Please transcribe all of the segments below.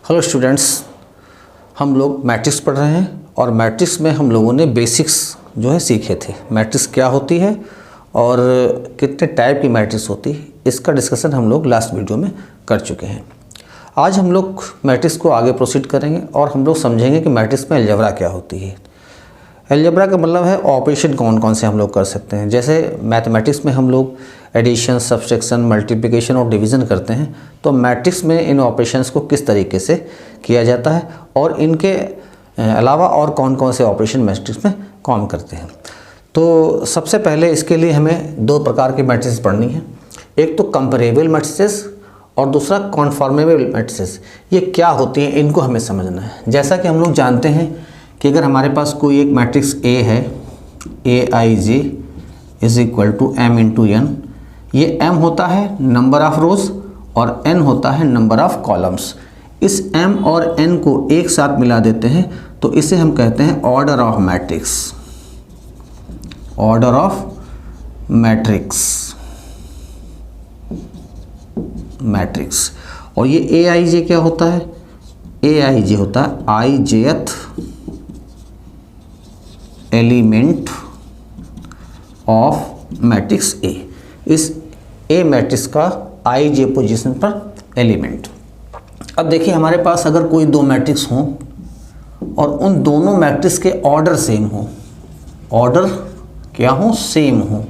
Hello students, हम लोग matrix पढ़ रहे हैं और मैट्रिक्स में हम लोगों ने बेसिक्स जो है सीखे थे। मैट्रिक्स क्या होती है और कितने टाइप की मैट्रिक्स होती है, इसका डिस्कशन हम लोग लास्ट वीडियो में कर चुके हैं। आज हम लोग मैट्रिक्स को आगे प्रोसीड करेंगे और हम लोग समझेंगे कि मैट्रिक्स में अलजेब्रा क्या होती है। अलजेब्रा का मतलब है ऑपरेशन कौन कौन से हम लोग कर सकते हैं। जैसे मैथमेटिक्स में हम लोग एडिशन, सब्सट्रैक्शन, मल्टीप्लिकेशन और डिवीज़न करते हैं, तो मैट्रिक्स में इन ऑपरेशंस को किस तरीके से किया जाता है और इनके अलावा और कौन कौन से ऑपरेशन मैट्रिक्स में काम करते हैं। तो सबसे पहले इसके लिए हमें दो प्रकार की मैट्रिक्स पढ़नी है। एक तो कंपेरेबल मैट्रिक्स और दूसरा कॉन्फॉर्मेबल मैट्रिक्स। ये क्या होती हैं, इनको हमें समझना है। जैसा कि हम लोग जानते हैं कि अगर हमारे पास कोई एक मैट्रिक्स ए है, AIJ is equal to M into N। ये M होता है नंबर ऑफ रोज और N होता है नंबर ऑफ कॉलम्स। इस M और N को एक साथ मिला देते हैं तो इसे हम कहते हैं order of matrix. Order of matrix. और ये AIJ क्या होता है? AIJ होता है ijth element of matrix A। इस A मैट्रिक्स का ij पोजीशन पर एलिमेंट। अब देखिए, हमारे पास अगर कोई दो मैट्रिक्स हों और उन दोनों मैट्रिक्स के ऑर्डर सेम हो, ऑर्डर क्या हो? सेम हो।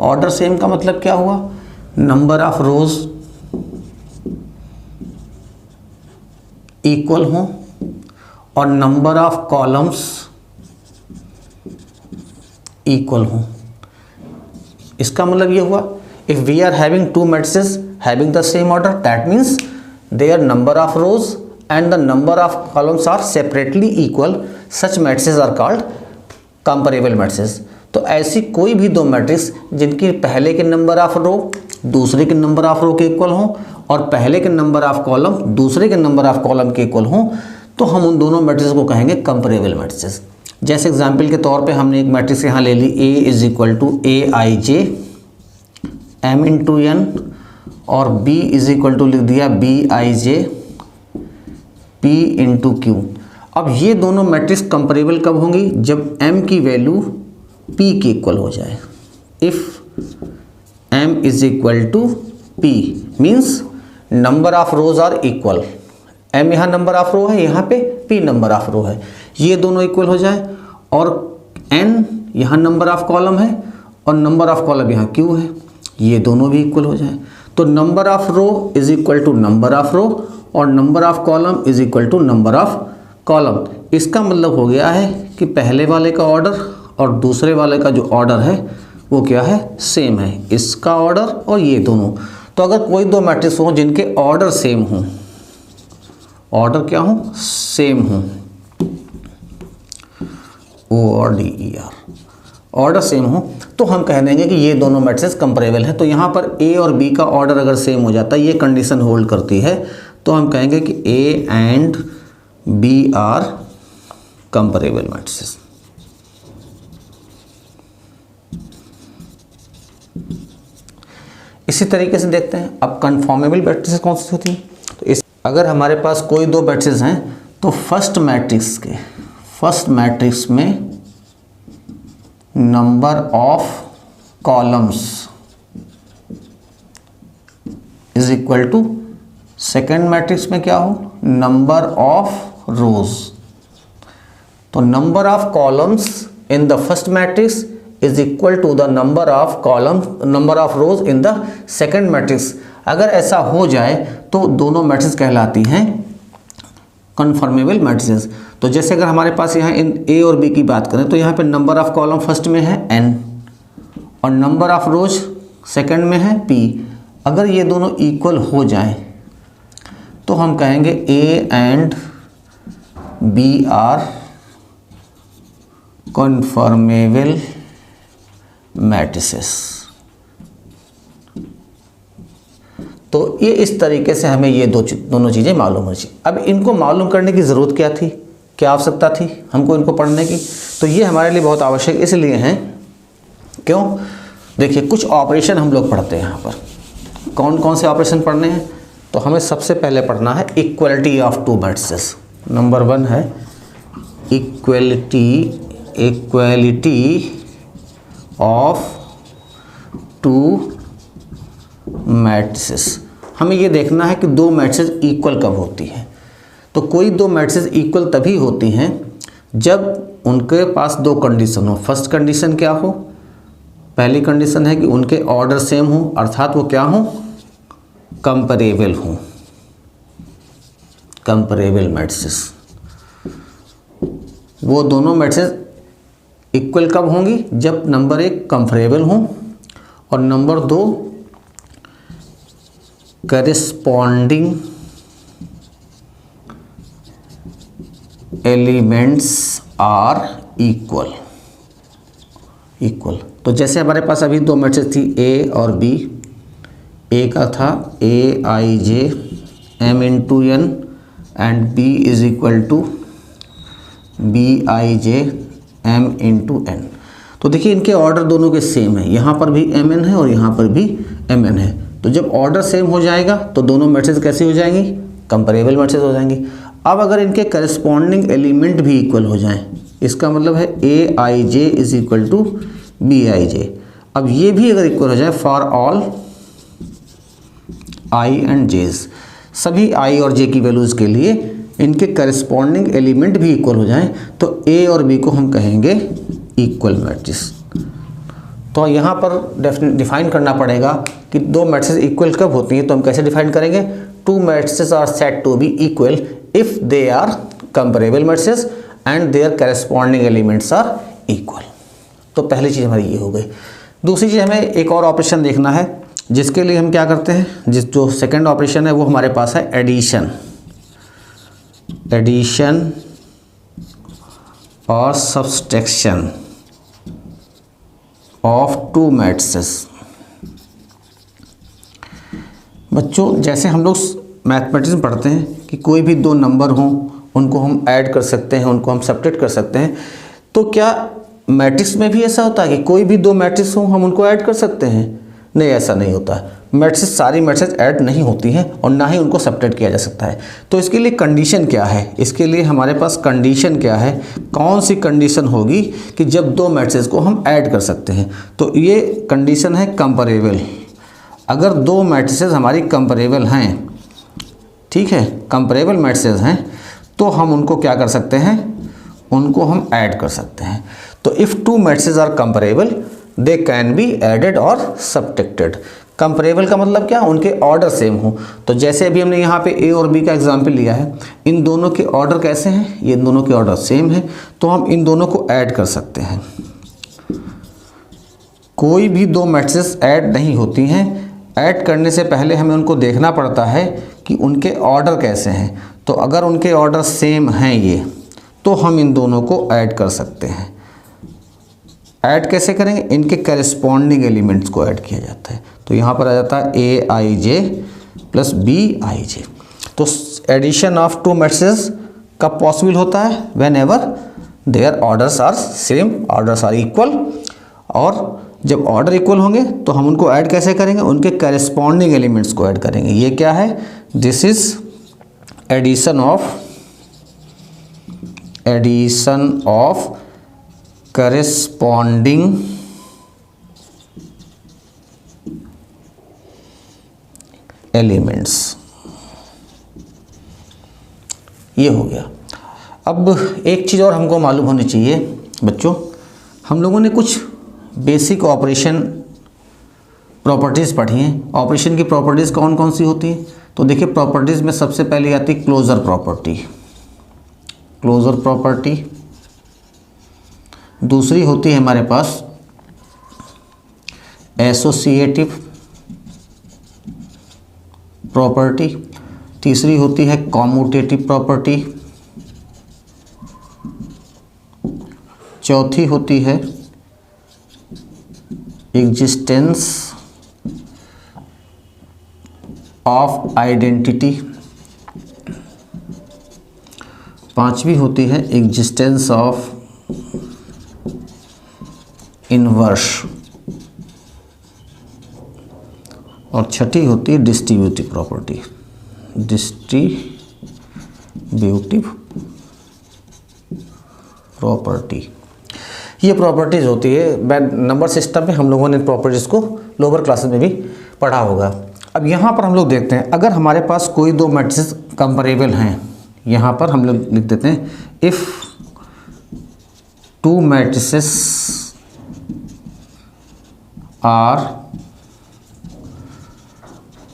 ऑर्डर सेम का मतलब क्या हुआ? नंबर ऑफ रोज इक्वल हो और नंबर ऑफ कॉलम्स इक्वल हो। इसका मतलब ये हुआ, if we are having two matrices having the same order, that means their number of rows and the number of columns are separately equal, such matrices are called comparable matrices. तो ऐसी कोई भी दो मैट्रिक्स जिनकी पहले के number of रो दूसरे के नंबर ऑफ रो के इक्वल हो और पहले के नंबर ऑफ कॉलम दूसरे के नंबर ऑफ कॉलम के इक्वल हो, तो हम उन दोनों मैट्रिक्स को कहेंगे कंपेरेबल मैट्रिसेस। जैसे एग्जाम्पल के तौर पे हमने एक मैट्रिक्स यहाँ ले ली, A is equal to AIJ M into N और B इज इक्वल टू लिख दिया BIJ P इंटू Q। अब ये दोनों मैट्रिक्स कंपेरेबल कब होंगी? जब M की वैल्यू P के इक्वल हो जाए। If M is equal to P means number of rows are equal. M यहाँ नंबर ऑफ रो है, यहाँ पे P नंबर ऑफ रो है, ये दोनों इक्वल हो जाए। और N यहाँ नंबर ऑफ कॉलम है और नंबर ऑफ कॉलम यहाँ Q है, ये दोनों भी इक्वल हो जाए। तो number of row is equal to number of row और number of column is equal to number of column. इसका मतलब हो गया है कि पहले वाले का ऑर्डर और दूसरे वाले का जो ऑर्डर है वो क्या है? सेम है। इसका ऑर्डर और ये दोनों। तो अगर कोई दो मैट्रिक्स हो जिनके ऑर्डर सेम हों, ऑर्डर क्या हो? सेम हो, ORDER, ऑर्डर सेम हो, तो हम कह देंगे कि ये दोनों मैट्रिक्स कंपेरेबल हैं। तो यहाँ पर A और B का ऑर्डर अगर सेम हो जाता है, ये कंडीशन होल्ड करती है, तो हम कहेंगे कि A and B are comparable matrix. इसी तरीके से देखते हैं अब कन्फॉर्मेबल मैट्रिक्स कौन सी होती है। तो इस अगर हमारे पास कोई दो मैट्रिक्स हैं तो फर्स्ट मैट्रिक्स में number of columns is equal to second matrix में क्या हो? Number of rows. तो number of columns in the first matrix is equal to the number of rows in the second matrix. अगर ऐसा हो जाए तो दोनों मैट्रिक्स कहलाती हैं कन्फॉर्मेबल मैट्रिसेस। तो जैसे अगर हमारे पास यहाँ इन A और B की बात करें तो यहाँ पे नंबर ऑफ कॉलम फर्स्ट में है N और नंबर ऑफ रोज सेकंड में है P। अगर ये दोनों इक्वल हो जाएं तो हम कहेंगे A and B are conformable matrices. तो ये इस तरीके से हमें ये दोनों चीज़ें मालूम होनी चाहिए। अब इनको मालूम करने की ज़रूरत क्या थी, क्या आवश्यकता थी हमको इनको पढ़ने की? तो ये हमारे लिए बहुत आवश्यक इसलिए हैं, क्यों? देखिए, कुछ ऑपरेशन हम लोग पढ़ते हैं यहाँ पर। कौन कौन से ऑपरेशन पढ़ने हैं? तो हमें सबसे पहले पढ़ना है equality of two matrices. Number 1 है इक्वलिटी ऑफ टू मैट्रिसेस। हमें ये देखना है कि दो मैट्रिसेस इक्वल कब होती हैं। तो कोई दो मैट्रिसेस इक्वल तभी होती हैं जब उनके पास दो कंडीशन हो। फर्स्ट कंडीशन क्या हो? पहली कंडीशन है कि उनके ऑर्डर सेम हो, अर्थात वो क्या हो? कंपैरेबल हो, कंपैरेबल मैट्रिसेस। वो दोनों मैट्रिसेस इक्वल कब होंगी? जब नंबर 1 कंपैरेबल हो और number 2 corresponding elements are equal. तो जैसे हमारे पास अभी दो मैट्रिक्स थी ए और बी। ए का था a i j m into n and B is equal to b I j m into n. तो देखिए इनके ऑर्डर दोनों के सेम है, यहाँ पर भी एम एन है और यहाँ पर भी एम एन है। तो जब ऑर्डर सेम हो जाएगा तो दोनों मैट्रिक्स कैसी हो जाएंगी? कंपैरेबल मैट्रिक्स हो जाएंगी। अब अगर इनके करस्पॉन्डिंग एलिमेंट भी इक्वल हो जाएं, इसका मतलब है a i j is equal to b I j. अब ये भी अगर इक्वल हो जाए for all i and j's, सभी आई और जे की वैल्यूज़ के लिए इनके करस्पॉन्डिंग एलिमेंट भी इक्वल हो जाएं, तो ए और बी को हम कहेंगे इक्वल मैट्रिक्स। तो यहाँ पर डिफाइन करना पड़ेगा कि दो मैट्रिक्स इक्वल कब होती हैं। तो हम कैसे डिफाइन करेंगे? Two matrix are said to be equal if they are comparable matrix and their corresponding elements are equal. तो पहली चीज़ हमारी ये हो गई। दूसरी चीज़ हमें एक और ऑपरेशन देखना है, जिसके लिए हम क्या करते हैं, जो सेकंड ऑपरेशन है वो हमारे पास है एडिशन और सब्सट्रैक्शन ऑफ टू मैट्रिसेस। बच्चों जैसे हम लोग मैथमेटिक्स में पढ़ते हैं कि कोई भी दो नंबर हों उनको हम ऐड कर सकते हैं, उनको हम सब्ट्रैक्ट कर सकते हैं। तो क्या मैट्रिक्स में भी ऐसा होता है कि कोई भी दो मैट्रिक्स हों हम उनको ऐड कर सकते हैं? नहीं, ऐसा नहीं होता है। मैट्रिक्स सारी मैट्रिक्स ऐड नहीं होती हैं और ना ही उनको सब्ट्रैक्ट किया जा सकता है। तो इसके लिए कंडीशन क्या है? इसके लिए हमारे पास कंडीशन क्या है? कौन सी कंडीशन होगी कि जब दो मैट्रिक्स को हम ऐड कर सकते हैं? तो ये कंडीशन है कंपैरेबल। अगर दो मैट्रिसेस हमारी कंपैरेबल हैं, ठीक है, कंपैरेबल मैट्रिसेस हैं, तो हम उनको क्या कर सकते हैं? उनको हम ऐड कर सकते हैं। तो if two matrices are comparable they can be added और सब्ट्रैक्टेड। कंपैरेबल का मतलब क्या? उनके ऑर्डर सेम हो। तो जैसे अभी हमने यहाँ पे ए और बी का एग्जाम्पल लिया है, इन दोनों के ऑर्डर कैसे हैं? ये दोनों के ऑर्डर सेम है, तो हम इन दोनों को ऐड कर सकते हैं। कोई भी दो मैट्रिसेस ऐड नहीं होती हैं। ऐड करने से पहले हमें उनको देखना पड़ता है कि उनके ऑर्डर कैसे हैं। तो अगर उनके ऑर्डर सेम हैं ये, तो हम इन दोनों को ऐड कर सकते हैं। ऐड कैसे करेंगे? इनके करस्पॉन्डिंग एलिमेंट्स को ऐड किया जाता है। तो यहाँ पर आ जाता है a i J plus B I J. तो एडिशन ऑफ टू मैट्रिसेस कब पॉसिबल होता है? Whenever their orders are same, orders are equal. और जब ऑर्डर इक्वल होंगे तो हम उनको ऐड कैसे करेंगे? उनके करस्पॉन्डिंग एलिमेंट्स को ऐड करेंगे। ये क्या है? This is addition of corresponding elements. ये हो गया। अब एक चीज़ और हमको मालूम होनी चाहिए बच्चों, हम लोगों ने कुछ बेसिक ऑपरेशन प्रॉपर्टीज़ पढ़ी हैं। ऑपरेशन की प्रॉपर्टीज़ कौन कौन सी होती हैं? तो देखिए प्रॉपर्टीज़ में सबसे पहले आती है क्लोजर प्रॉपर्टी। दूसरी होती है हमारे पास एसोसिएटिव प्रॉपर्टी। तीसरी होती है कॉम्यूटेटिव प्रॉपर्टी। चौथी होती है एग्जिस्टेंस ऑफ आइडेंटिटी। पांचवी होती है एग्जिस्टेंस ऑफ इनवर्स। और छठी होती है डिस्ट्रीब्यूटिव प्रॉपर्टी। Distributive property. ये प्रॉपर्टीज़ होती है नंबर सिस्टम में, हम लोगों ने प्रॉपर्टीज़ को लोअर क्लासेस में भी पढ़ा होगा। अब यहाँ पर हम लोग देखते हैं, अगर हमारे पास कोई दो मैट्रिसेस कंपेरेबल हैं, यहाँ पर हम लोग लिख देते हैं if two matrices are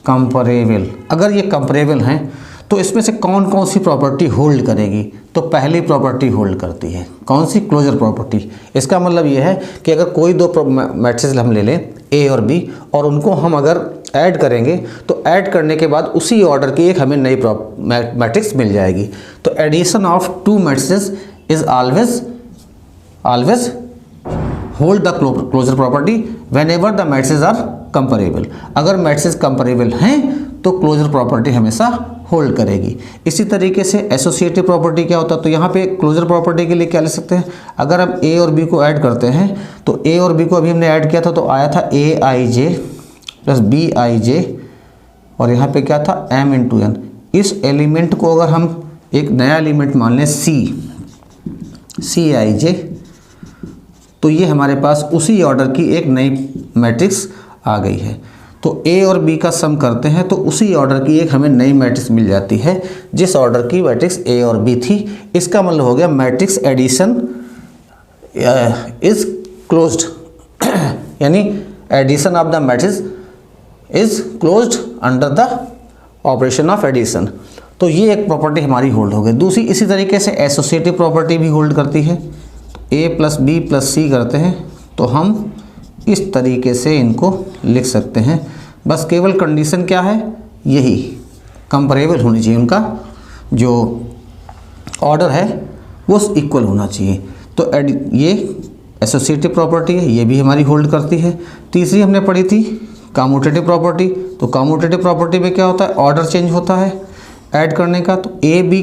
comparable. अगर ये कंपेरेबल हैं तो इसमें से कौन कौन सी प्रॉपर्टी होल्ड करेगी? तो पहली प्रॉपर्टी होल्ड करती है, कौन सी? Closure property. इसका मतलब ये है कि अगर कोई दो मैट्रिसेस हम ले लें ए और बी, और उनको हम अगर ऐड करेंगे तो ऐड करने के बाद उसी ऑर्डर की एक हमें नई मैट्रिक्स मिल जाएगी। तो addition of two matrices is always hold the closure property whenever the matrices are comparable. अगर मैट्रिसेस कंपेरेबल हैं तो क्लोजर प्रॉपर्टी हमेशा होल्ड करेगी। इसी तरीके से एसोसिएटिव प्रॉपर्टी क्या होता है? तो यहाँ पे क्लोजर प्रॉपर्टी के लिए क्या लिख सकते हैं? अगर हम ए और बी को ऐड करते हैं तो ए और बी को अभी हमने ऐड किया था तो आया था a i J plus B I जे, और यहाँ पे क्या था? M into N. इस एलिमेंट को अगर हम एक नया एलिमेंट मान लें सी आई जे, तो ये हमारे पास उसी ऑर्डर की एक नई मैट्रिक्स आ गई है। तो ए और बी का सम करते हैं तो उसी ऑर्डर की एक हमें नई मैट्रिक्स मिल जाती है जिस ऑर्डर की मैट्रिक्स ए और बी थी। इसका मतलब हो गया मैट्रिक्स एडिशन इज क्लोज्ड, यानी addition of the matrix is closed under the operation of addition. तो ये एक प्रॉपर्टी हमारी होल्ड हो गई। दूसरी इसी तरीके से एसोसिएटिव प्रॉपर्टी भी होल्ड करती है। ए प्लस बी प्लस सी करते हैं तो हम इस तरीके से इनको लिख सकते हैं। बस केवल कंडीशन क्या है? यही कंपेरेबल होनी चाहिए, उनका जो ऑर्डर है वो इक्वल होना चाहिए। तो ये एसोसिएटिव प्रॉपर्टी है, ये भी हमारी होल्ड करती है। तीसरी हमने पढ़ी थी कम्यूटेटिव प्रॉपर्टी। तो कम्यूटेटिव प्रॉपर्टी में क्या होता है? ऑर्डर चेंज होता है ऐड करने का। तो ए बी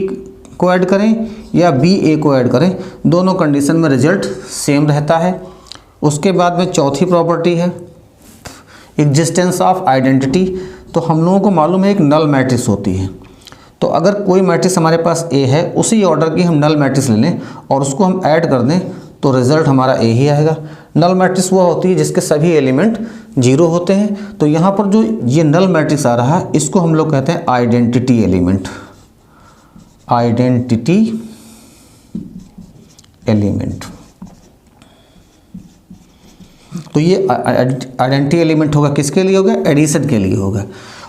को ऐड करें या बी ए को ऐड करें, दोनों कंडीशन में रिजल्ट सेम रहता है। उसके बाद में चौथी प्रॉपर्टी है एग्जिस्टेंस ऑफ आइडेंटिटी। तो हम लोगों को मालूम है एक नल मैट्रिक्स होती है। तो अगर कोई मैट्रिक्स हमारे पास ए है, उसी ऑर्डर की हम नल मैट्रिक्स ले लें और उसको हम ऐड कर दें तो रिजल्ट हमारा ए ही आएगा। नल मैट्रिक्स वो होती है जिसके सभी एलिमेंट जीरो होते हैं। तो यहाँ पर जो ये नल मैट्रिक्स आ रहा है इसको हम लोग कहते हैं आइडेंटिटी एलिमेंट, आइडेंटिटी एलिमेंट। तो ये आइडेंटिटी एलिमेंट होगा, किसके लिए होगा? एडिशन के लिए होगा।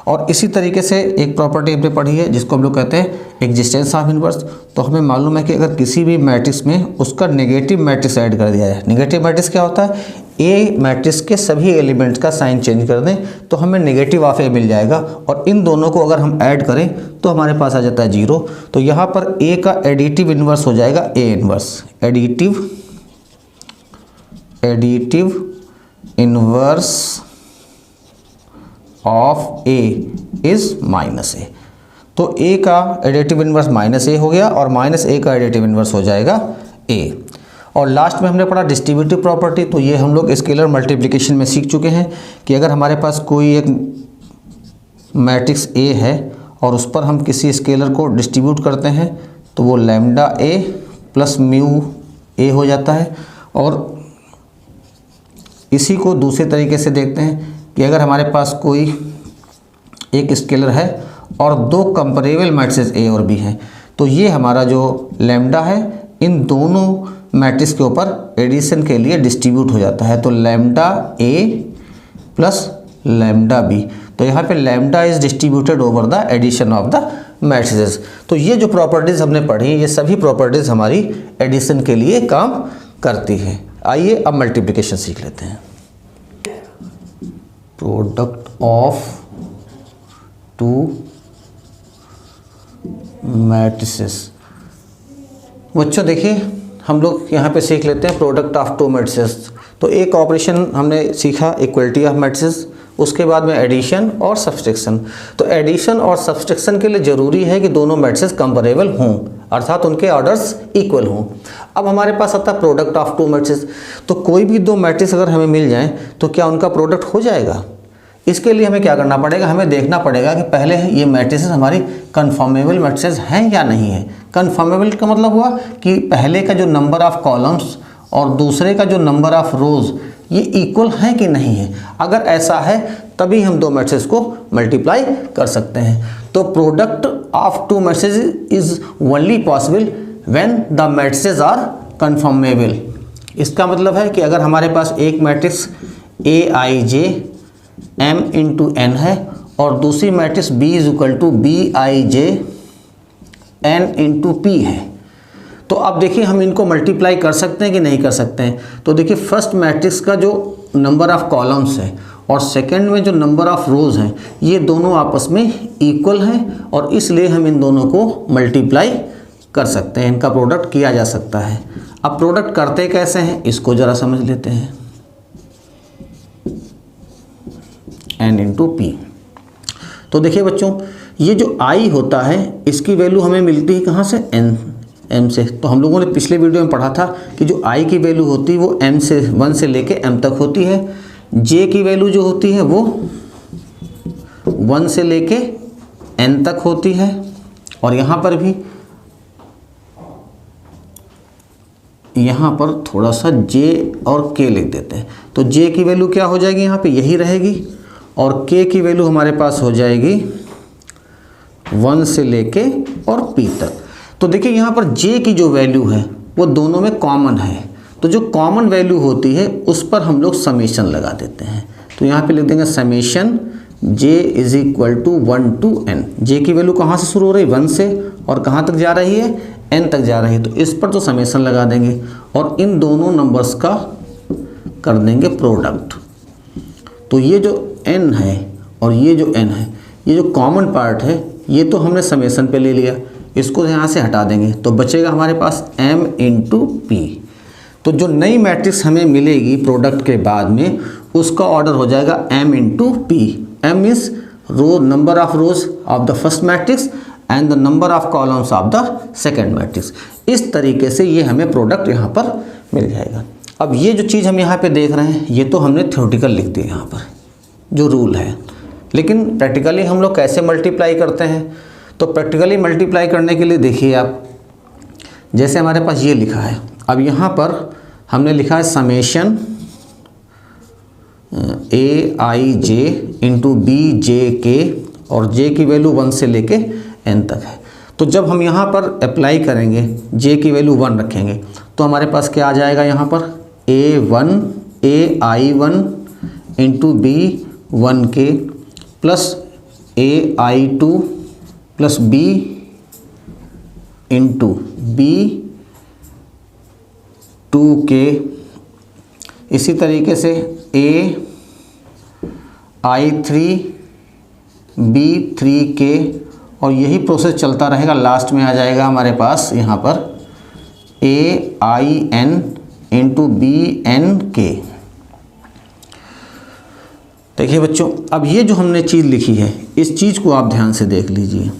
और इसी तरीके से एक प्रॉपर्टी हमने पढ़ी है जिसको हम लोग कहते हैं एग्जिस्टेंस ऑफ इनवर्स। तो हमें मालूम है कि अगर किसी भी मैट्रिक्स में उसका नेगेटिव मैट्रिक्स ऐड कर दिया जाए, नेगेटिव मैट्रिक्स क्या होता है? ए मैट्रिक्स के सभी एलिमेंट्स का साइन चेंज कर दें तो हमें नेगेटिव ऑफ ए मिल जाएगा, और इन दोनों को अगर हम ऐड करें तो हमारे पास आ जाता है जीरो। तो यहाँ पर ए का एडिटिव इनवर्स हो जाएगा A inverse, additive inverse of A is minus A. तो ए का एडिटिव इनवर्स माइनस ए हो गया और माइनस ए का एडिटिव इनवर्स हो जाएगा ए। और लास्ट में हमने पढ़ा डिस्ट्रीब्यूटिव प्रॉपर्टी। तो ये हम लोग स्केलर मल्टीप्लिकेशन में सीख चुके हैं कि अगर हमारे पास कोई एक मैट्रिक्स ए है और उस पर हम किसी स्केलर को डिस्ट्रीब्यूट करते हैं तो वो lambda A plus mu A हो जाता है। और इसी को दूसरे तरीके से देखते हैं कि अगर हमारे पास कोई एक स्केलर है और दो कंपेरेबल मैट्रिसेस ए और बी हैं तो ये हमारा जो लैम्डा है इन दोनों मैट्रिक्स के ऊपर एडिशन के लिए डिस्ट्रीब्यूट हो जाता है। तो lambda A plus lambda B, तो यहाँ पे lambda is distributed over the addition of the matrices. तो ये जो प्रॉपर्टीज़ हमने पढ़ी ये सभी प्रॉपर्टीज़ हमारी एडिशन के लिए काम करती हैं। आइए अब मल्टीप्लिकेशन सीख लेते हैं। Product of two matrices. बच्चों देखिए हम लोग यहाँ पे सीख लेते हैं प्रोडक्ट ऑफ टू मैट्रिसेस। तो एक ऑपरेशन हमने सीखा इक्वलिटी ऑफ मैट्रिसेस, उसके बाद में एडिशन और सब्सट्रैक्शन। तो एडिशन और सब्सट्रैक्शन के लिए ज़रूरी है कि दोनों मैट्रिसेस कंपेरेबल हों, अर्थात उनके ऑर्डर्स इक्वल हों। अब हमारे पास आता है प्रोडक्ट ऑफ टू मैट्रिसेस। तो कोई भी दो मैट्रिक्स अगर हमें मिल जाएं तो क्या उनका प्रोडक्ट हो जाएगा? इसके लिए हमें क्या करना पड़ेगा, हमें देखना पड़ेगा कि पहले ये मैट्रिसेस हमारी कन्फर्मेबल मैट्रिसेस हैं या नहीं है। कन्फर्मेबल का मतलब हुआ कि पहले का जो नंबर ऑफ कॉलम्स और दूसरे का जो नंबर ऑफ रोज ये इक्वल है कि नहीं है। अगर ऐसा है तभी हम दो मैट्रिसेस को मल्टीप्लाई कर सकते हैं। तो product of two matrices is only possible when the matrices are conformable. इसका मतलब है कि अगर हमारे पास एक matrix Aij m into n है और दूसरी matrix B is equal to Bij n into P है, तो अब देखिए हम इनको मल्टीप्लाई कर सकते हैं कि नहीं कर सकते हैं। तो देखिए फर्स्ट मैट्रिक्स का जो नंबर ऑफ कॉलम्स है और सेकंड में जो नंबर ऑफ रोज हैं ये दोनों आपस में इक्वल हैं और इसलिए हम इन दोनों को मल्टीप्लाई कर सकते हैं, इनका प्रोडक्ट किया जा सकता है। अब प्रोडक्ट करते कैसे हैं इसको ज़रा समझ लेते हैं। n into P. तो देखिए बच्चों ये जो i होता है इसकी वैल्यू हमें मिलती है कहाँ से, m से। तो हम लोगों ने पिछले वीडियो में पढ़ा था कि जो i की वैल्यू होती है वो m से 1 से लेके m तक होती है। j की वैल्यू जो होती है वो 1 से लेके n तक होती है। और यहाँ पर भी यहाँ पर थोड़ा सा j और k लिख देते हैं। तो j की वैल्यू क्या हो जाएगी, यहाँ पे यही रहेगी और k की वैल्यू हमारे पास हो जाएगी 1 से लेके और p तक। तो देखिए यहाँ पर j की जो वैल्यू है वो दोनों में कॉमन है, तो जो कॉमन वैल्यू होती है उस पर हम लोग समेशन लगा देते हैं। तो यहाँ पे लिख देंगे summation j is equal to 1 to n। j की वैल्यू कहाँ से शुरू हो रही है, 1 से, और कहाँ तक जा रही है, n तक जा रही है। तो इस पर तो समेशन लगा देंगे और इन दोनों नंबर्स का कर देंगे प्रोडक्ट। तो ये जो n है और ये जो n है, ये जो कॉमन पार्ट है ये तो हमने समेशन पे ले लिया, इसको यहाँ से हटा देंगे तो बचेगा हमारे पास m इंटू पी। तो जो नई मैट्रिक्स हमें मिलेगी प्रोडक्ट के बाद में उसका ऑर्डर हो जाएगा m into P. m is row number of rows of the first matrix and the number of columns of the second matrix. इस तरीके से ये हमें प्रोडक्ट यहाँ पर मिल जाएगा। अब ये जो चीज़ हम यहाँ पे देख रहे हैं ये तो हमने थ्योरेटिकल लिख दिया यहाँ पर जो रूल है, लेकिन प्रैक्टिकली हम लोग कैसे मल्टीप्लाई करते हैं। तो प्रैक्टिकली मल्टीप्लाई करने के लिए देखिए आप, जैसे हमारे पास ये लिखा है, अब यहाँ पर हमने लिखा है समेशन Aij इंटू Bjk और j की वैल्यू 1 से लेके n तक है। तो जब हम यहाँ पर अप्लाई करेंगे j की वैल्यू 1 रखेंगे तो हमारे पास क्या आ जाएगा, यहाँ पर ai1 into B1k plus ai2 plus b into B2k। इसी तरीके से ai3 B3k और यही प्रोसेस चलता रहेगा। लास्ट में आ जाएगा हमारे पास यहाँ पर ain इंटू BNK। देखिए बच्चों अब ये जो हमने चीज़ लिखी है इस चीज़ को आप ध्यान से देख लीजिए।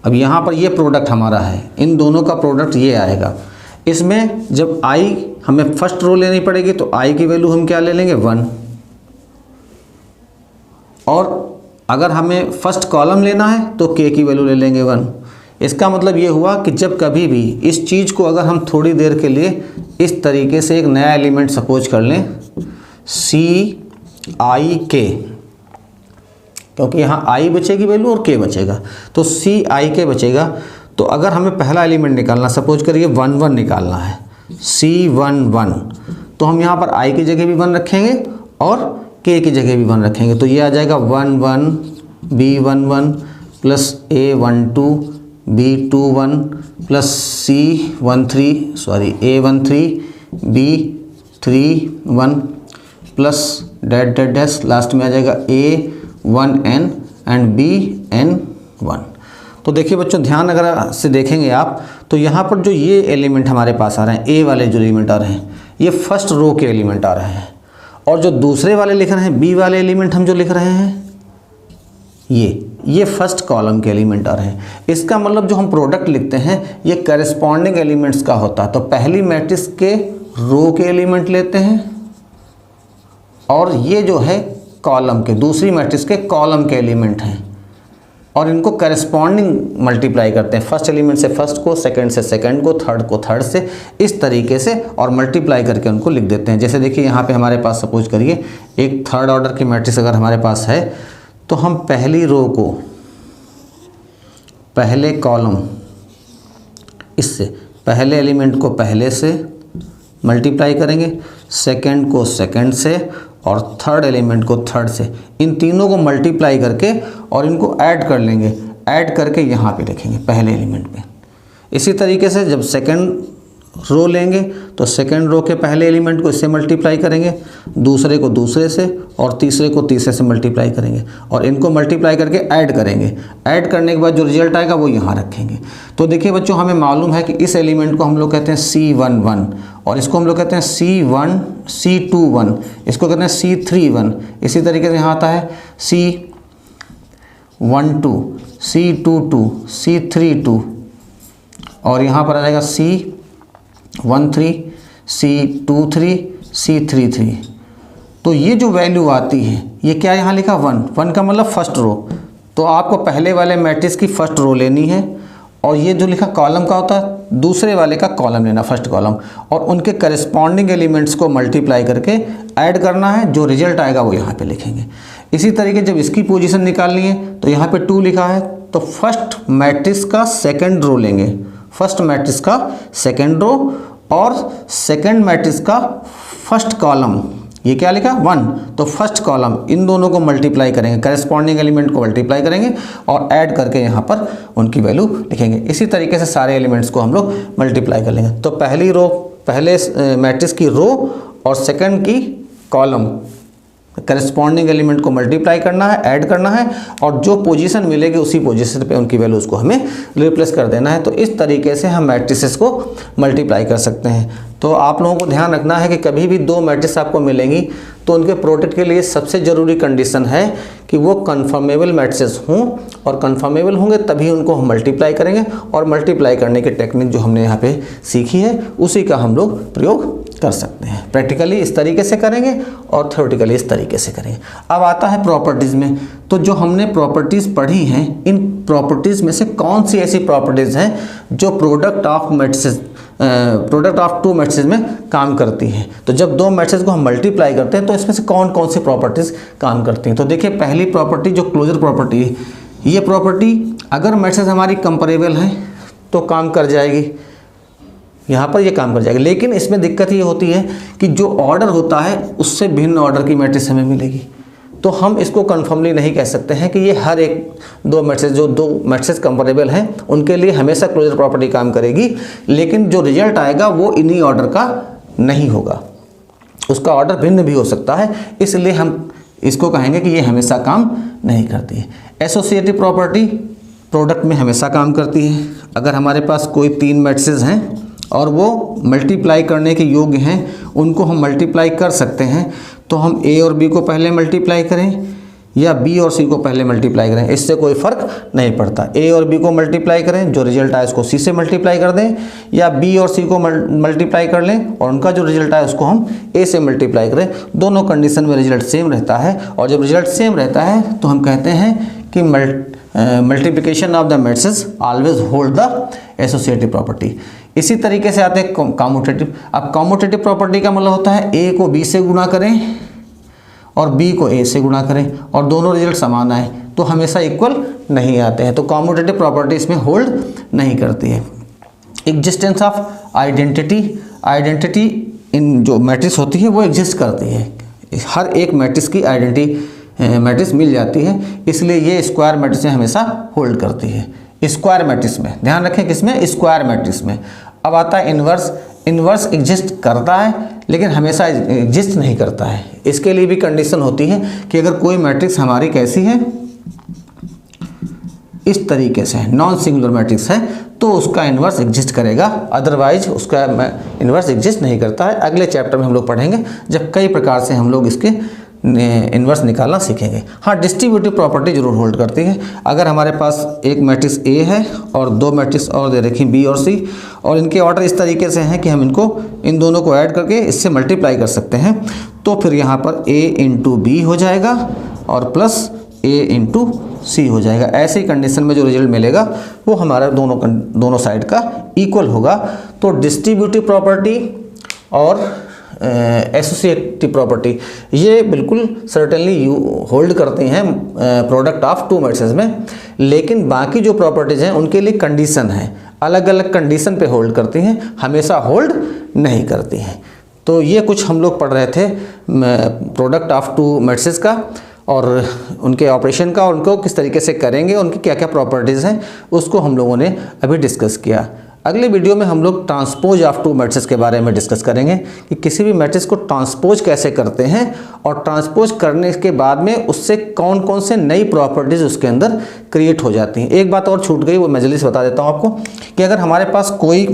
अब यहाँ पर ये प्रोडक्ट हमारा है, इन दोनों का प्रोडक्ट ये आएगा। इसमें जब i हमें फर्स्ट रो लेनी पड़ेगी तो i की वैल्यू हम क्या ले लेंगे 1, और अगर हमें फर्स्ट कॉलम लेना है तो k की वैल्यू ले लेंगे 1। इसका मतलब ये हुआ कि जब कभी भी इस चीज़ को अगर हम थोड़ी देर के लिए इस तरीके से एक नया एलिमेंट सपोज कर लें Cik, क्योंकि यहाँ i बचेगी वैल्यू और k बचेगा, तो Cik बचेगा। तो अगर हमें पहला एलिमेंट निकालना, सपोज करिए 1 1 निकालना है, C11, तो हम यहाँ पर i की जगह भी 1 रखेंगे और k की जगह भी 1 रखेंगे। तो ये आ जाएगा 1 1 B11 plus A12 B21 plus A13 B31 plus that that dash, last में आ जाएगा A1n एंड Bn1। तो देखिए बच्चों ध्यान अगर से देखेंगे आप तो यहाँ पर जो ये एलिमेंट हमारे पास आ रहे हैं, A वाले जो एलिमेंट आ रहे हैं ये फर्स्ट रो के एलिमेंट आ रहे हैं, और जो दूसरे वाले लिख रहे हैं B वाले एलिमेंट हम जो लिख रहे हैं ये फर्स्ट कॉलम के एलिमेंट आ रहे हैं। इसका मतलब जो हम प्रोडक्ट लिखते हैं ये करस्पॉन्डिंग एलिमेंट्स का होता है। तो पहली मैट्रिक्स के रो के एलिमेंट लेते हैं और ये जो है कॉलम के, दूसरी मैट्रिक्स के कॉलम के एलिमेंट हैं और इनको करस्पॉन्डिंग मल्टीप्लाई करते हैं, फर्स्ट एलिमेंट से फर्स्ट को, सेकंड से सेकंड को थर्ड से, इस तरीके से, और मल्टीप्लाई करके उनको लिख देते हैं। जैसे देखिए यहाँ पे हमारे पास सपोज करिए एक थर्ड ऑर्डर की मैट्रिक्स अगर हमारे पास है तो हम पहली रो को पहले कॉलम, इससे पहले एलिमेंट को पहले से मल्टीप्लाई करेंगे, सेकंड को सेकंड से और थर्ड एलिमेंट को थर्ड से, इन तीनों को मल्टीप्लाई करके और इनको ऐड कर लेंगे, ऐड करके यहाँ पे लिखेंगे पहले एलिमेंट पे। इसी तरीके से जब सेकंड रो लेंगे तो सेकंड रो के पहले एलिमेंट को इससे मल्टीप्लाई करेंगे, दूसरे को दूसरे से और तीसरे को तीसरे से मल्टीप्लाई करेंगे और इनको मल्टीप्लाई करके ऐड करेंगे। ऐड करने के बाद जो रिजल्ट आएगा वो यहाँ रखेंगे। तो देखिए बच्चों, हमें मालूम है कि इस एलिमेंट को हम लोग कहते हैं C11 और इसको हम लोग कहते हैं C1, C21, इसको कहते हैं C31। इसी तरीके से यहाँ आता है C12, C22, C32 और यहाँ पर आ जाएगा C13, C23, C33। तो ये जो वैल्यू आती है ये क्या यहाँ लिखा 1 का मतलब फर्स्ट रो। तो आपको पहले वाले मैट्रिक्स की फर्स्ट रो लेनी है और ये जो लिखा कॉलम का होता है दूसरे वाले का कॉलम लेना, फर्स्ट कॉलम, और उनके करस्पॉन्डिंग एलिमेंट्स को मल्टीप्लाई करके ऐड करना है। जो रिजल्ट आएगा वो यहाँ पे लिखेंगे। इसी तरीके जब इसकी पोजीशन निकालनी है तो यहाँ पे 2 लिखा है तो फर्स्ट मैट्रिक्स का सेकंड रो लेंगे, फर्स्ट मैट्रिक्स का सेकंड रो और सेकंड मैट्रिक्स का फर्स्ट कॉलम, ये क्या लिखा 1, तो फर्स्ट कॉलम, इन दोनों को मल्टीप्लाई करेंगे, करस्पॉन्डिंग एलिमेंट को मल्टीप्लाई करेंगे और ऐड करके यहाँ पर उनकी वैल्यू लिखेंगे। इसी तरीके से सारे एलिमेंट्स को हम लोग मल्टीप्लाई कर लेंगे। तो पहली रो, पहले मैट्रिक्स की रो और सेकंड की कॉलम, करस्पॉन्डिंग एलिमेंट को मल्टीप्लाई करना है, ऐड करना है और जो पोजीशन मिलेगी उसी पोजीशन पे उनकी वैल्यूज़ को हमें रिप्लेस कर देना है। तो इस तरीके से हम मैट्रिसेस को मल्टीप्लाई कर सकते हैं। तो आप लोगों को ध्यान रखना है कि कभी भी 2 मैट्रिक्स आपको मिलेंगी तो उनके प्रोडक्ट के लिए सबसे ज़रूरी कंडीशन है कि वो कन्फर्मेबल मैट्रिसेस हों, और कन्फर्मेबल होंगे तभी उनको हम मल्टीप्लाई करेंगे। और मल्टीप्लाई करने की टेक्निक जो हमने यहाँ पे सीखी है उसी का हम लोग प्रयोग कर सकते हैं। प्रैक्टिकली इस तरीके से करेंगे और थ्योरेटिकली इस तरीके से करेंगे। अब आता है प्रॉपर्टीज़ में। तो जो हमने प्रॉपर्टीज़ पढ़ी हैं, इन प्रॉपर्टीज़ में से कौन सी ऐसी प्रॉपर्टीज़ हैं जो product of matrices, product of 2 matrices में काम करती हैं। तो जब 2 मैट्रिसेस को हम मल्टीप्लाई करते हैं तो इसमें से कौन कौन सी प्रॉपर्टीज़ काम करती हैं। तो देखिए पहली प्रॉपर्टी जो क्लोजर प्रॉपर्टी है, ये प्रॉपर्टी अगर मैट्रिसेस हमारी कंपेरेबल हैं तो काम कर जाएगी, यहाँ पर ये काम कर जाएगी। लेकिन इसमें दिक्कत ये होती है कि जो ऑर्डर होता है उससे भिन्न ऑर्डर की मैट्रिक्स हमें मिलेगी। तो हम इसको कन्फर्मली नहीं कह सकते हैं कि ये हर एक 2 मैट्रिक्स, जो 2 मैट्रिक्स कंपेरेबल हैं उनके लिए हमेशा क्लोजर प्रॉपर्टी काम करेगी। लेकिन जो रिजल्ट आएगा वो इन्हीं ऑर्डर का नहीं होगा, उसका ऑर्डर भिन्न भी हो सकता है। इसलिए हम इसको कहेंगे कि ये हमेशा काम नहीं करती है। एसोसिएटिव प्रॉपर्टी प्रोडक्ट में हमेशा काम करती है। अगर हमारे पास कोई 3 मैट्रिसेस हैं और वो मल्टीप्लाई करने के योग्य हैं, उनको हम मल्टीप्लाई कर सकते हैं, तो हम A और B को पहले मल्टीप्लाई करें या B और C को पहले मल्टीप्लाई करें, इससे कोई फ़र्क नहीं पड़ता। A और B को मल्टीप्लाई करें, जो रिजल्ट आए उसको C से मल्टीप्लाई कर दें, या B और C को मल्टीप्लाई कर लें और उनका जो रिजल्ट आए उसको हम A से मल्टीप्लाई करें। दोनों कंडीशन में रिजल्ट सेम रहता है और जब रिजल्ट सेम रहता है तो हम कहते हैं कि multiplication of the matrices always hold the associative property. इसी तरीके से आते हैं कॉम्यूटेटिव। अब कॉम्यूटेटिव प्रॉपर्टी का मतलब होता है A को B से गुणा करें और B को A से गुणा करें और दोनों रिजल्ट समान आए, तो हमेशा इक्वल नहीं आते हैं। तो कॉम्यूटेटिव प्रॉपर्टी इसमें होल्ड नहीं करती है। Existence of identity, identity in जो मैट्रिक्स होती है वो एग्जिस्ट करती है, हर एक मैट्रिक्स की आइडेंटिटी मैट्रिक्स मिल जाती है, इसलिए ये स्क्वायर मैट्रिक्स में हमेशा होल्ड करती है। स्क्वायर मैट्रिक्स में ध्यान रखें, किसमें, स्क्वायर मैट्रिक्स में। अब आता है इन्वर्स। इन्वर्स एग्जिस्ट करता है लेकिन हमेशा एग्जिस्ट नहीं करता है। इसके लिए भी कंडीशन होती है कि अगर कोई मैट्रिक्स हमारी कैसी है, इस तरीके से नॉन सिंगुलर मैट्रिक्स है, तो उसका इन्वर्स एग्जिस्ट करेगा, अदरवाइज उसका इन्वर्स एग्जिस्ट नहीं करता है। अगले चैप्टर में हम लोग पढ़ेंगे जब कई प्रकार से हम लोग इसके इन्वर्स निकालना सीखेंगे। हाँ, डिस्ट्रीब्यूटिव प्रॉपर्टी जरूर होल्ड करती है। अगर हमारे पास एक मैट्रिक्स ए है और दो मैट्रिक्स और दे रखी बी और सी, और इनके ऑर्डर इस तरीके से हैं कि हम इन दोनों को ऐड करके इससे मल्टीप्लाई कर सकते हैं, तो फिर यहाँ पर ए इंटू बी हो जाएगा और प्लस ए इंटू सी हो जाएगा। ऐसे ही कंडीशन में जो रिजल्ट मिलेगा वो हमारा दोनों साइड का इक्वल होगा। तो डिस्ट्रीब्यूटिव प्रॉपर्टी और एसोसिएटिव प्रॉपर्टी ये बिल्कुल सर्टेनली होल्ड करती हैं प्रोडक्ट ऑफ टू मैट्रिसेस में, लेकिन बाकी जो प्रॉपर्टीज हैं उनके लिए कंडीशन है, अलग अलग कंडीशन पे होल्ड करती हैं, हमेशा होल्ड नहीं करती हैं। तो ये कुछ हम लोग पढ़ रहे थे प्रोडक्ट ऑफ टू मैट्रिसेस का और उनके ऑपरेशन का, उनको किस तरीके से करेंगे, उनकी क्या क्या प्रॉपर्टीज़ हैं, उसको हम लोगों ने अभी डिस्कस किया। अगले वीडियो में हम लोग ट्रांसपोज ऑफ टू मैट्रिक्स के बारे में डिस्कस करेंगे कि किसी भी मैट्रिक्स को ट्रांसपोज कैसे करते हैं और ट्रांसपोज करने के बाद में उससे कौन कौन से नई प्रॉपर्टीज़ उसके अंदर क्रिएट हो जाती हैं। एक बात और छूट गई, वो मैं जल्दी से बता देता हूँ आपको कि अगर हमारे पास कोई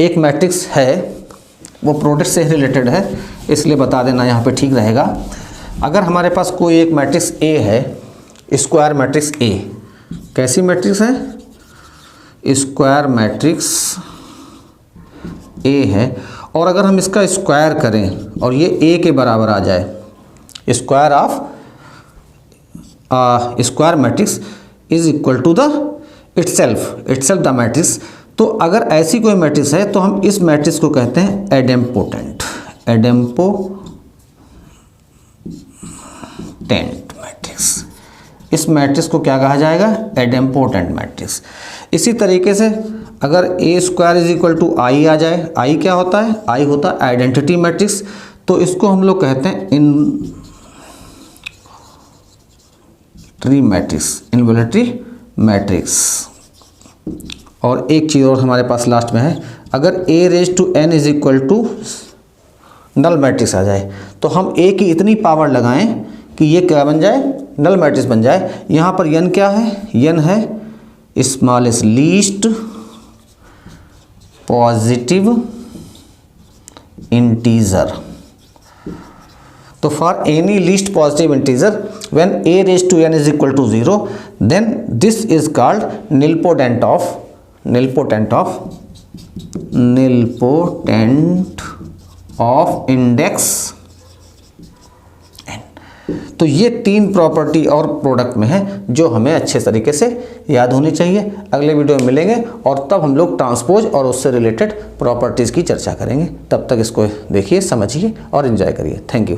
एक मैट्रिक्स है, वो प्रोडक्ट से रिलेटेड है इसलिए बता देना यहाँ पर ठीक रहेगा। अगर हमारे पास कोई एक मैट्रिक्स ए है, स्क्वायर मैट्रिक्स ए, कैसी मैट्रिक्स है? स्क्वायर मैट्रिक्स ए है, और अगर हम इसका स्क्वायर करें और ये ए के बराबर आ जाए, square of square matrix is equal to the itself the matrix. तो अगर ऐसी कोई मैट्रिक्स है तो हम इस मैट्रिक्स को कहते हैं एडेम्पोटेंट मैट्रिक्स। इस मैट्रिक्स को क्या कहा जाएगा? एडेम्पोटेंट मैट्रिक्स। इसी तरीके से अगर ए स्क्वायर इज इक्वल टू आई आ जाए, आई क्या होता है? आई होता है आइडेंटिटी मैट्रिक्स, तो इसको हम लोग कहते हैं इन्वोल्यूटरी मैट्रिक्स। और एक चीज़ और हमारे पास लास्ट में है, अगर A raise to n is equal to null matrix आ जाए तो हम ए की इतनी पावर लगाएं कि ये क्या बन जाए? नल मैट्रिक्स बन जाए। यहाँ पर n क्या है? n है स्मॉलेस्ट लीस्ट पॉजिटिव इंटीजर। तो for any least positive integer when a raise to n is equal to 0 then this is called nilpotent of index. तो ये तीन प्रॉपर्टी और प्रोडक्ट में है जो हमें अच्छे तरीके से याद होनी चाहिए। अगले वीडियो में मिलेंगे और तब हम लोग ट्रांसपोज और उससे रिलेटेड प्रॉपर्टीज़ की चर्चा करेंगे। तब तक इसको देखिए, समझिए और एंजॉय करिए। Thank you.